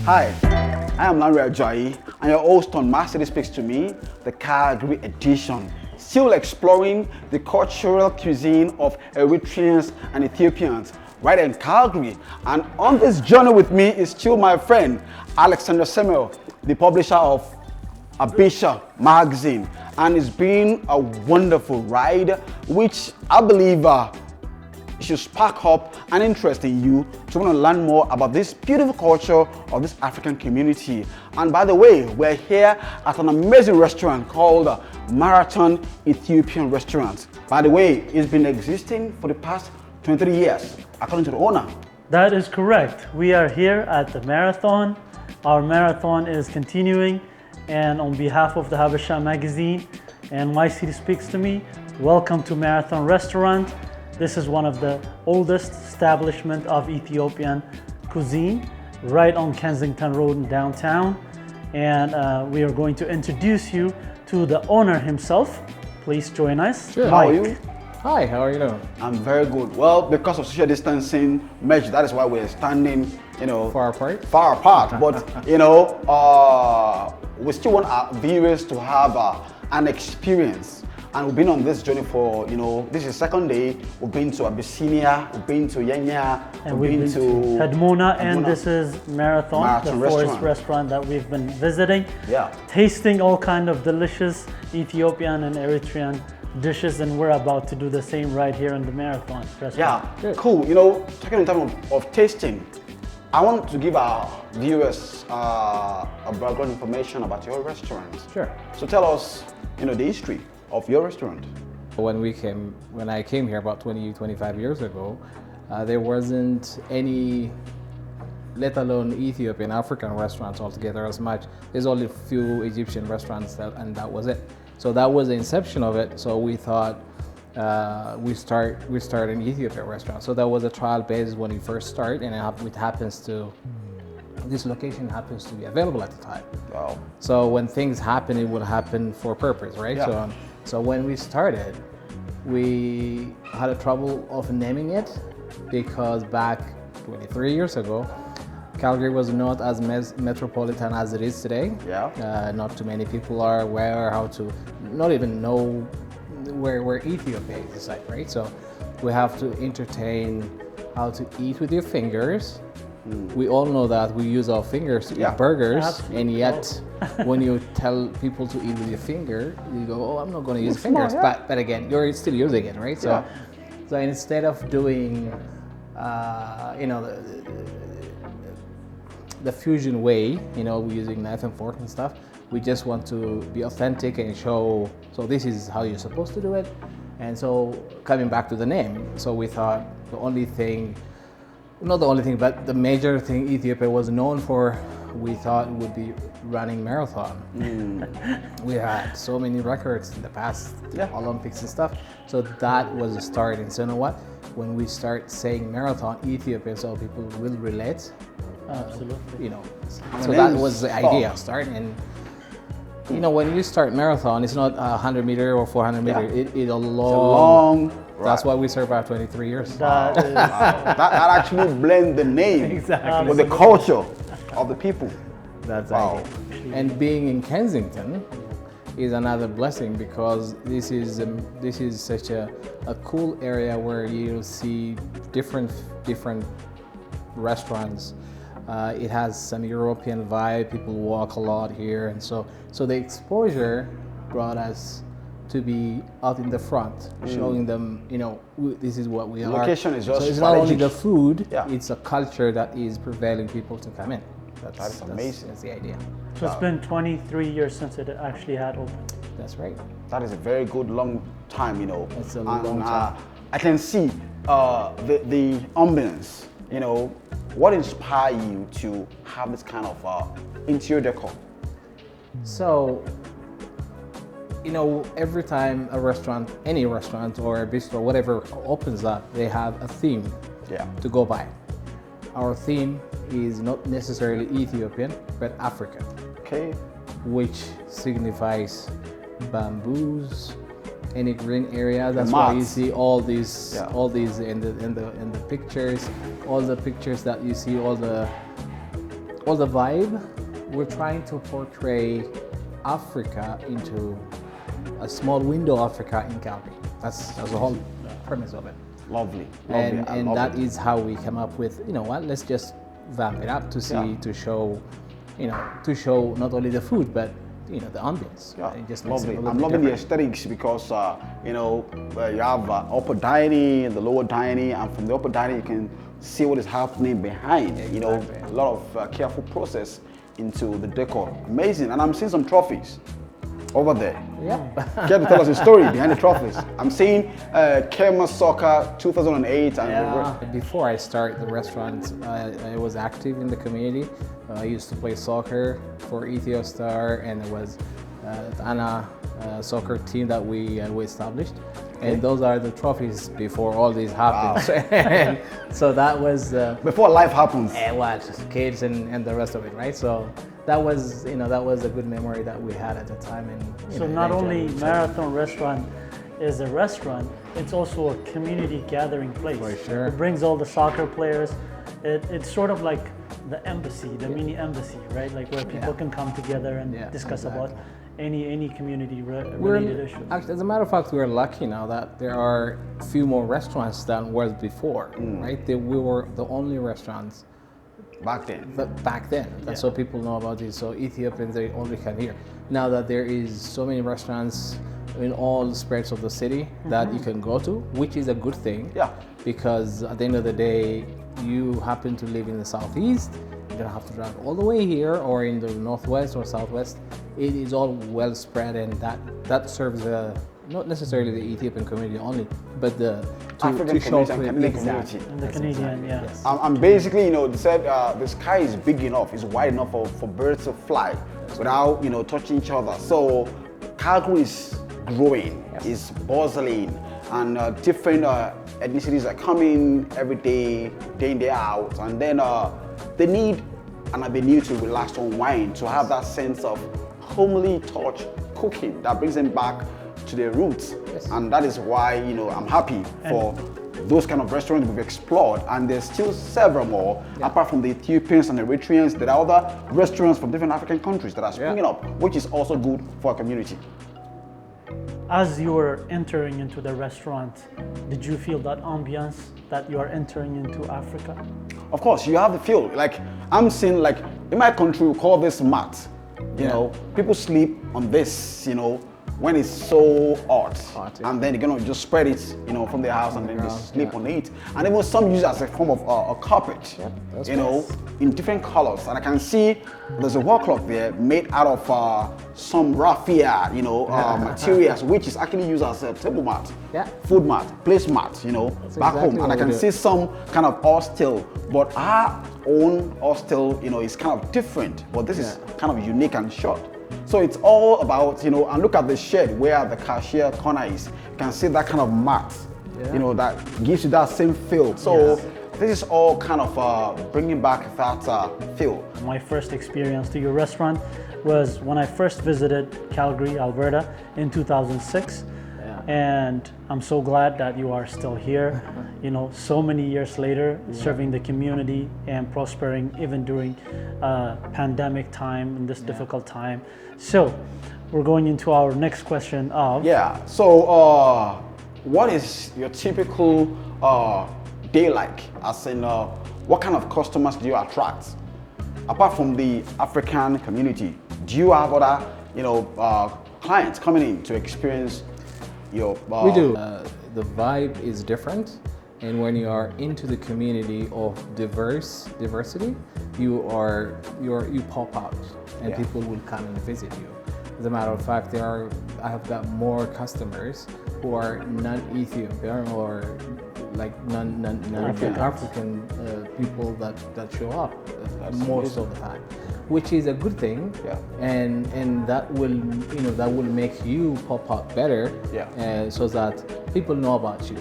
Hi, I am An Jone, and your host on Master Speaks to Me, the Calgary edition. Still exploring the cultural cuisine of Eritreans and Ethiopians right in Calgary. And on this journey with me is still my friend, Alexander Samuel, the publisher of Abisha magazine. And it's been a wonderful ride, which I believe should spark up an interest in you to want to learn more about this beautiful culture of this African community. And by the way, we're here at an amazing restaurant called Marathon Ethiopian Restaurant. By the way, it's been existing for the past 23 years, according to the owner. That is correct. We are here at the marathon. Our marathon is continuing, and on behalf of the Habesha magazine and My City Speaks to Me, welcome to Marathon Restaurant. This is one of the oldest establishment of Ethiopian cuisine right on Kensington Road in downtown. And we are going to introduce you to the owner himself. Please join us. Sure. How are you? Hi, how are you doing? I'm very good. Well, because of social distancing measures, that is why we're standing, Far apart? Far apart. But, we still want our viewers to have an experience. And we've been on this journey for, this is the second day. We've been to Abyssinia, we've been to Yenya, and we've been to Hedmona, and this is Marathon, the forest restaurant that we've been visiting. Yeah. Tasting all kind of delicious Ethiopian and Eritrean dishes, and we're about to do the same right here in the Marathon restaurant. Yeah, good. Cool. Talking in terms of tasting, I want to give our viewers a background information about your restaurant. Sure. So tell us, the history of your restaurant. When I came here about 25 years ago, there wasn't any, let alone Ethiopian, African restaurants altogether as much. There's only a few Egyptian restaurants and that was it. So that was the inception of it. So we thought we start an Ethiopian restaurant. So that was a trial basis when we first started, and this location happens to be available at the time. Wow. So when things happen, it would happen for a purpose, right? Yeah. So when we started, we had a trouble of naming it because back 23 years ago, Calgary was not as metropolitan as it is today. Yeah. Not too many people are aware not even know where Ethiopia is like, right? So we have to entertain how to eat with your fingers. We all know that we use our fingers to eat burgers. Absolutely. And yet when you tell people to eat with your finger, you go, oh, I'm not going to use fingers. But again, you're still using it, right? So instead of doing, the fusion way, using knife and fork and stuff, we just want to be authentic and show, so this is how you're supposed to do it. And so coming back to the name, so we thought not the only thing, but the major thing Ethiopia was known for, we thought would be running marathon. We had so many records in the past, Olympics and stuff. So that was the start. And so you know what? When we start saying marathon Ethiopia, so people will relate. Absolutely. So that was the idea starting. And when you start marathon, it's not 100 meter or 400 meter. It's a long. That's why we survived 23 years. That actually blend the name exactly with the culture of the people. That's wow. And being in Kensington is another blessing because this is such a cool area where you'll see different restaurants. It has some European vibe. People walk a lot here, and so the exposure brought us to be out in the front, showing them, this is what we are. Location is just so it's not only the food, it's a culture that is prevailing people to come in. That's amazing. That's the idea. So it's been 23 years since it actually had opened. That's right. That is a very good long time, It's a long time. I can see the ambience, what inspired you to have this kind of interior decor? So, every time a restaurant, any restaurant or a bistro, whatever opens up, they have a theme to go by. Our theme is not necessarily Ethiopian, but African. Okay. Which signifies bamboos, any green area. That's why you see all these in the pictures, all the pictures that you see, all Well, the vibe, we're trying to portray Africa into a small window of Africa in Calgary. That's the whole premise of it. Lovely. And I love that it. is how we come up with, you know what, let's just vamp it up to see, Yeah. to show, to show not only the food, but, the ambience. Yeah, It just makes it lovely. a little I'm bit loving the different. aesthetics because you have upper dining and the lower dining, and from the upper dining you can see what is happening behind. Exactly. A lot of careful process into the decor. Amazing, and I'm seeing some trophies over there. Yeah. Get to tell us the story behind the trophies. I'm seeing Kema Soccer 2008 and Yeah. Before I started the restaurant, I was active in the community. I used to play soccer for Ethio Star, and it was the Anna soccer team that we established. And those are the trophies before all these happened. And so that was before life happens. kids and the rest of it, right? So that was a good memory that we had at the time. And So not only Marathon Restaurant is a restaurant, it's also a community gathering place. For sure. It brings all the soccer players. It's sort of like the embassy, the mini embassy, right? Like where people can come together and discuss about any community related issue. Actually, as a matter of fact, we're lucky now that there are few more restaurants than was before, right? We were the only restaurants Back then. back then. That's what people know about it. So Ethiopians, they only come here. Now that there is so many restaurants in all spreads of the city that you can go to, which is a good thing. Yeah. Because at the end of the day, you happen to live in the southeast, you don't have to drive all the way here, or in the northwest or southwest. It is all well spread, and that serves not necessarily the Ethiopian community only, but the African community and Canadian exactly. community. And the Canadian, yeah. Yes. I'm basically, they said the sky is big enough, it's wide enough for birds to fly without, touching each other. So Calgary is growing, is bustling, and different ethnicities are coming every day, day in, day out, and then they need an avenue to relax, to unwind, to have that sense of homely touch cooking that brings them back to their roots. And that is why, I'm happy for those kind of restaurants we've explored, and there's still several more, apart from the Ethiopians and Eritreans. There are other restaurants from different African countries that are springing up, which is also good for our community. As you were entering into the restaurant, did you feel that ambiance that you are entering into Africa? Of course, you have the feel. Like, I'm seeing, like, in my country, we call this mat. People sleep on this, when it's so hot, and then they're gonna just spread it, from their house, and then they sleep on it. And even some use it as a form of a carpet, in different colors. And I can see there's a wall clock there made out of some raffia, materials, which is actually used as a table mat, food mat, place mat, back home. And I can see some kind of hostel, but our own hostel, is kind of different. But this is kind of unique and short. So it's all about, and look at the shed where the cashier corner is. You can see that kind of mat, that gives you that same feel. So this is all kind of bringing back that feel. My first experience to your restaurant was when I first visited Calgary, Alberta in 2006. And I'm so glad that you are still here, so many years later, serving the community and prospering even during pandemic time and this difficult time. So we're going into our next question of... So what is your typical day like? As in, what kind of customers do you attract? Apart from the African community, do you have other, clients coming in to experience your... We do. The vibe is different, and when you are into the community of diversity, you pop out, and people will come and visit you. As a matter of fact, I have got more customers who are non-Ethiopian or like non-African people that show up most of the time, which is a good thing, and that will make you pop up better, so that people know about you.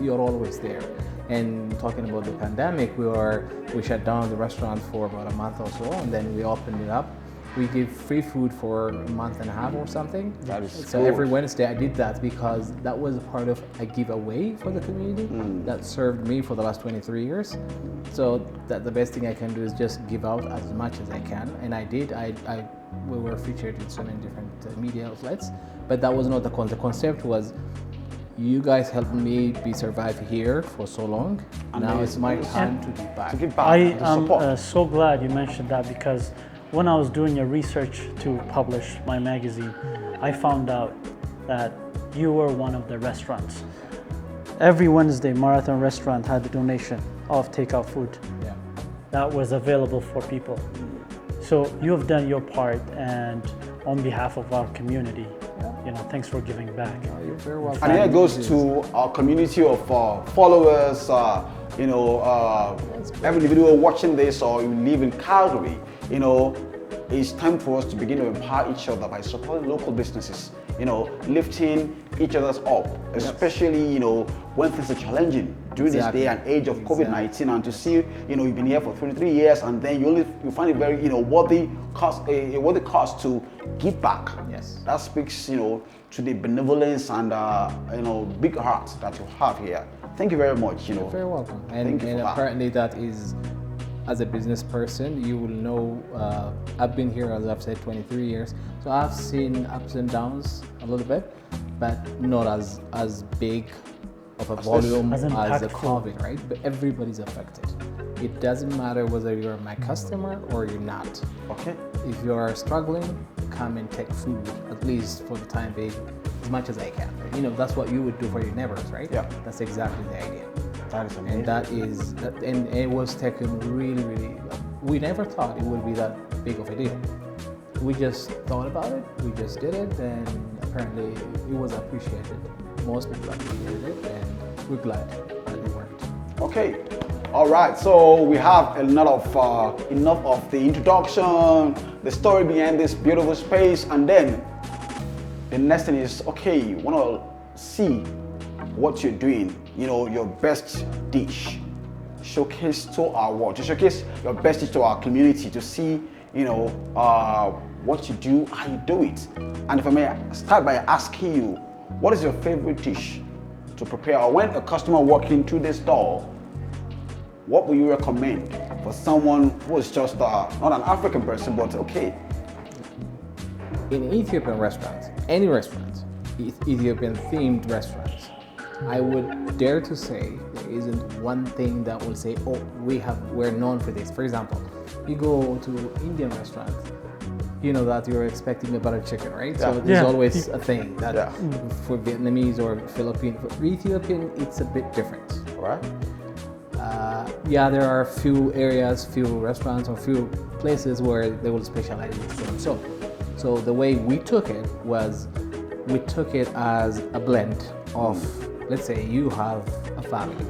You're always there. And talking about the pandemic, we shut down the restaurant for about a month or so, and then we opened it up. We give free food for a month and a half or something. That is so good. every Wednesday I did that because that was part of a giveaway for the community that served me for the last 23 years. So that the best thing I can do is just give out as much as I can, and I did. We were featured in so many different media outlets, but that was not the concept. The concept was, you guys helped me survive here for so long. And now then it's my time to give back. To give back, I to am support. so glad you mentioned that, because when I was doing your research to publish my magazine, I found out that you were one of the restaurants. Every Wednesday, Marathon Restaurant had a donation of takeout food Yeah. that was available for people. So you have done your part, and on behalf of our community, thanks for giving back. You're very welcome. And here goes to our community of followers, every individual watching this, or you live in Calgary, it's time for us to begin to empower each other by supporting local businesses, lifting each other's up, especially, when things are challenging during this day and age of COVID-19, and to see, you've been here for 23 years, and then you find it very, worthy cost to give back. Yes. That speaks, to the benevolence and, big heart that you have here. Thank you very much, You're very welcome. Thank And, you for and that. apparently that is, as a business person, you will know, I've been here, as I've said, 23 years. So I've seen ups and downs a little bit, but not as big of a volume As as the impactful. COVID, right? But everybody's affected. It doesn't matter whether you're my customer or you're not. Okay. If you're struggling, come and take food, at least for the time being, as much as I can. That's what you would do for your neighbors, right? Yeah. That's exactly the idea. That is amazing. And it was taken really, really, we never thought it would be that big of a deal. We just thought about it, we just did it, and apparently it was appreciated. Most people appreciated it, and we're glad that it worked. Okay. All right. So we have enough of the introduction, the story behind this beautiful space, and then the next thing is, okay, you want to see what you're doing, your best dish, showcase to our world, to showcase your best dish to our community, to see, what you do, how you do it. And if I may start by asking you, what is your favorite dish to prepare? Or when a customer walks into this store, what will you recommend for someone who is just not an African person, but okay? In Ethiopian restaurants, any restaurant, Ethiopian themed restaurants, I would dare to say there isn't one thing that will say, oh, we're known for this. For example, you go to Indian restaurants, that you're expecting a butter chicken, right? Yeah. So there's Yeah. always a thing that Yeah. for Vietnamese or Philippine. For Ethiopian, it's a bit different. All right. There are few areas, few restaurants, or few places where they will specialize in so and so. So the way we took it was, we took it as a blend of, let's say you have a family,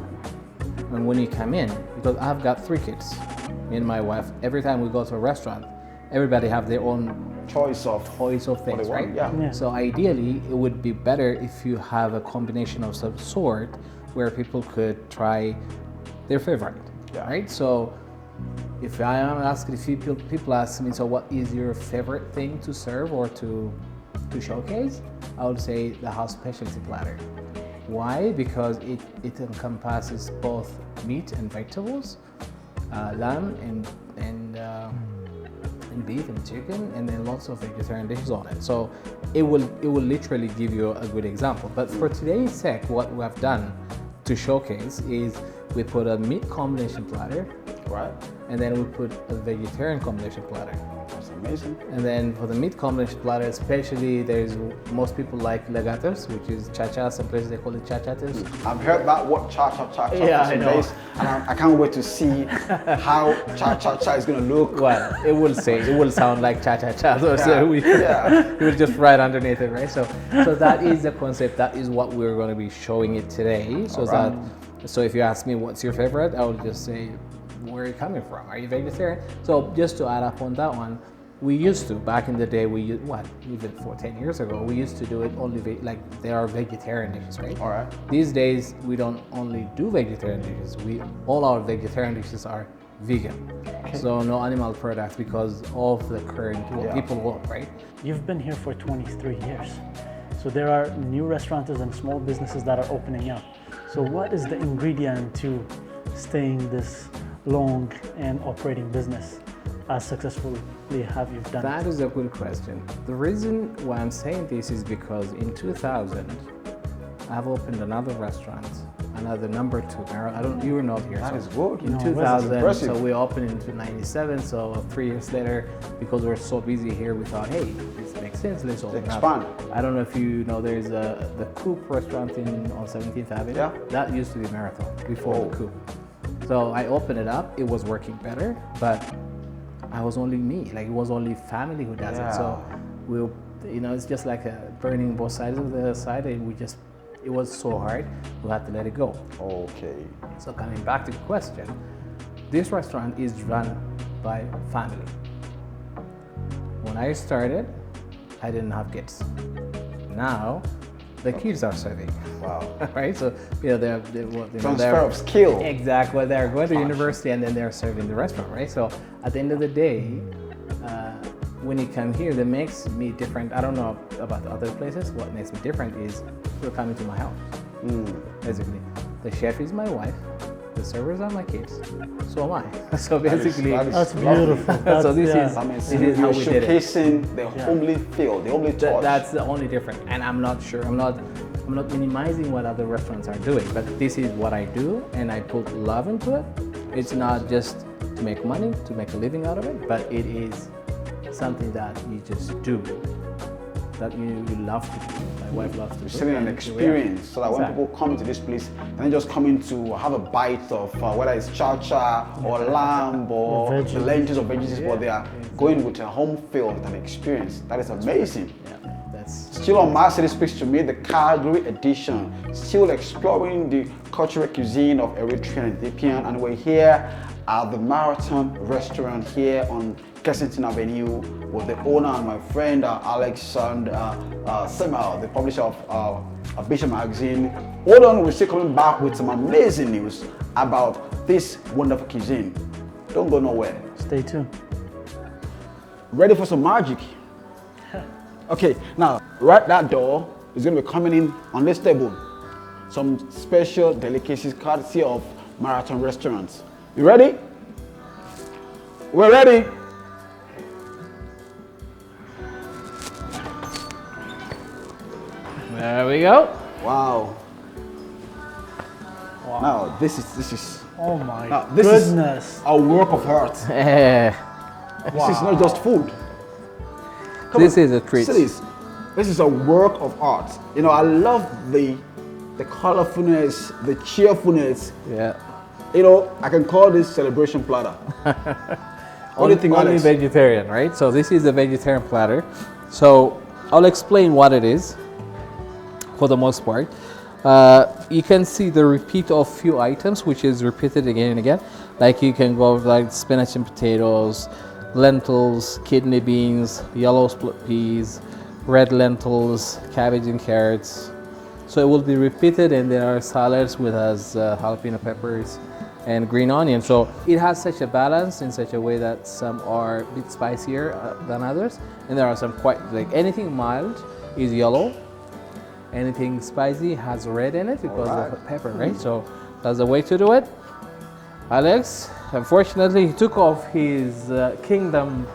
and when you come in, because I've got 3 kids, me and my wife, every time we go to a restaurant, everybody have their own Choice of things, want, right? yeah. So ideally, it would be better if you have a combination of some sort where people could try their favorite, Yeah. right? So if I am asking, if people ask me, so what is your favorite thing to serve or to showcase? I would say the house specialty platter. Why? Because it encompasses both meat and vegetables, lamb and beef and chicken, and then lots of vegetarian dishes on it. So it will literally give you a good example. But for today's sake, what we have done to showcase is we put a meat combination platter, Right. and then we put a vegetarian combination platter. That's amazing. And then for the meat combination platter, especially, most people like legatos, which is cha-cha. Some places they call it cha-chatas. I've heard that word cha-cha-cha. Yeah, I know. And I can't wait to see how cha-cha-cha is going to look. Well, it will sound like cha-cha-cha. So Yeah. we will just write underneath it, right? So that is the concept. That is what we're going to be showing it today. So if you ask me what's your favorite, I would just say, where are you coming from? Are you vegetarian? So just to add up on that one, we used to, back in the day, even 10 years ago, we used to do it only, there are vegetarian dishes, right? All right. These days, we don't only do vegetarian dishes, all our vegetarian dishes are vegan. So no animal products because of the current what people want, right? You've been here for 23 years. So there are new restaurants and small businesses that are opening up. So what is the ingredient to staying this long and operating business as successfully have you done? That is a good question. The reason why I'm saying this is because in 2000, I've opened another restaurant, another number 2. You were not here. That is good. In 2000, so we opened in 97. So 3 years later, because we're so busy here, we thought, hey, this makes sense. Let's open Expand. up. I don't know if you know, there's the Coop restaurant on 17th Avenue. Yeah. That used to be Marathon before the Coop. So I opened it up. It was working better, but I was only me. Like it was only family who does it. So it's just like burning both sides of the side. And it was so hard. We had to let it go. Okay. So coming back to the question, this restaurant is run by family. When I started, I didn't have kids. Now, the kids are serving. Wow. Right? So they're Transfer of skill. Exactly. They're going to university and then they're serving the restaurant, right? So at the end of the day, when you come here, that makes me different. I don't know about other places. What makes me different is you're coming to my house. Basically, the chef is my wife, the servers are my kids, so am I. So basically, That's beautiful. so this is how we did it. Showcasing the homely feel, the homely touch. That's the only difference. And I'm not sure. I'm not minimizing what other restaurants are doing, but this is what I do, and I put love into it. It's not just to make money, to make a living out of it, but it is something that you just do, that you love to do. My wife loves to do. Selling an experience, so that when people come to this place, they're not just coming to have a bite of whether it's cha-cha or lamb or the lentils or veggies, but they are going with a home feel, with an experience. That is amazing. Still on My City Speaks to Me, the Calgary edition, still exploring the cultural cuisine of Eritrean and Ethiopian, and we're here at the Marathon restaurant here on Kensington Avenue with the owner and my friend Alex and Samuel, the publisher of Bishop Magazine. Hold on, we're still coming back with some amazing news about this wonderful cuisine. Don't go nowhere. Stay tuned. Ready for some magic? Okay, now right that door is going to be coming in on this table. Some special delicacies courtesy of Marathon Restaurants. You ready? We're ready. There we go. Wow. Now this is. Oh my This goodness. is a work of art. This is not just food. This is a treat. This is a work of art. You know, I love the colorfulness, the cheerfulness. Yeah. You know, I can call this celebration platter. What do you think, Only Alex? vegetarian, right? So this is a vegetarian platter. So I'll explain what it is for the most part. You can see the repeat of few items, which is repeated again and again. Like you can go with like spinach and potatoes, lentils, kidney beans, yellow split peas, red lentils, cabbage and carrots. So it will be repeated, and there are salads with jalapeno peppers and green onion. So it has such a balance in such a way that some are a bit spicier than others, and there are some quite, like anything mild is yellow, anything spicy has red in it because of the pepper, right? So that's the way to do it. Alex, unfortunately, he took off his kingdom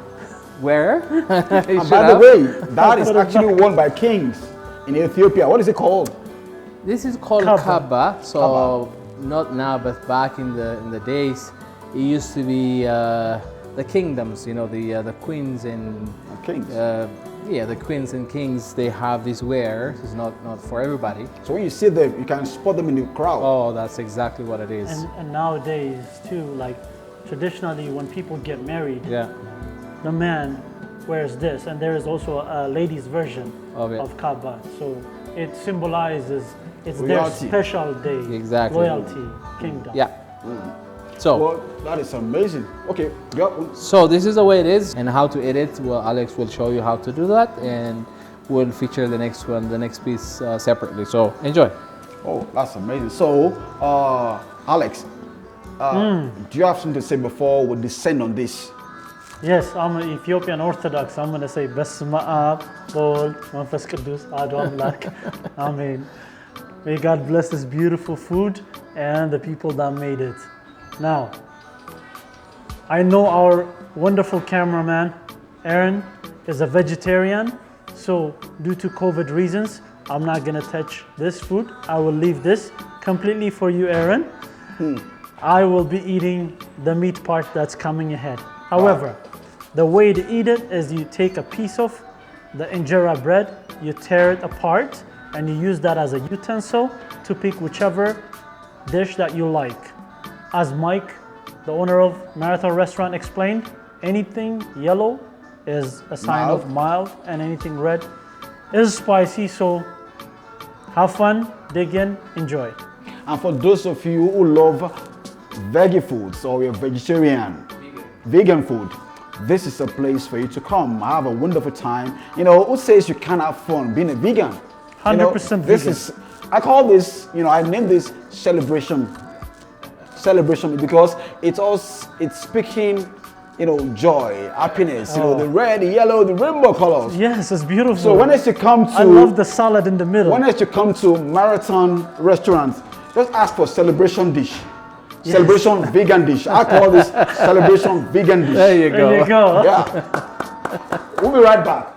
wear. By the way, that is actually worn by kings in Ethiopia. What is it called? This is called kaba. So not now, but back in the days, it used to be the kingdoms. You know, the queens and Kings. the queens and kings. They have this wear. It's not for everybody. So when you see them, you can spot them in the crowd. Oh, that's exactly what it is. And nowadays too, like traditionally when people get married, Yeah. the man wears this, and there is also a ladies' version Of it. of kaba. So it symbolizes it's Royalty. their special day, Exactly. loyalty, kingdom. Yeah. So. Well, that is amazing. Okay, yeah. So this is the way it is, and how to edit. Well, Alex will show you how to do that, and we'll feature the next one, the next piece separately. So enjoy. Oh, that's amazing. So, Alex, Do you have something to say before we descend on this? Yes, I'm an Ethiopian Orthodox. I'm going to say Besma Ab, Bol, Manfas Kudus, Adu Amlak. Amen. May God bless this beautiful food and the people that made it. Now, I know our wonderful cameraman, Aaron, is a vegetarian. So due to COVID reasons, I'm not going to touch this food. I will leave this completely for you, Aaron. I will be eating the meat part that's coming ahead. However, the way to eat it is you take a piece of the injera bread, you tear it apart, and you use that as a utensil to pick whichever dish that you like. As Mike, the owner of Marathon Restaurant, explained, anything yellow is a sign of mild, and anything red is spicy. So have fun, dig in, enjoy. And for those of you who love veggie foods or you're vegetarian, vegan food, this is a place for you to come. Have a wonderful time. You know, who says you can't have fun being a vegan? 100% This vegan. is, I call this, I named this celebration because it's speaking, joy, happiness, the red, the yellow, the rainbow colors. Yes, it's beautiful. So when you come to, I love the salad in the middle. when you come to Marathon Restaurant, just ask for celebration dish. Yes. Celebration vegan dish. I call this celebration vegan dish. There you go. There you go. Yeah. We'll be right back.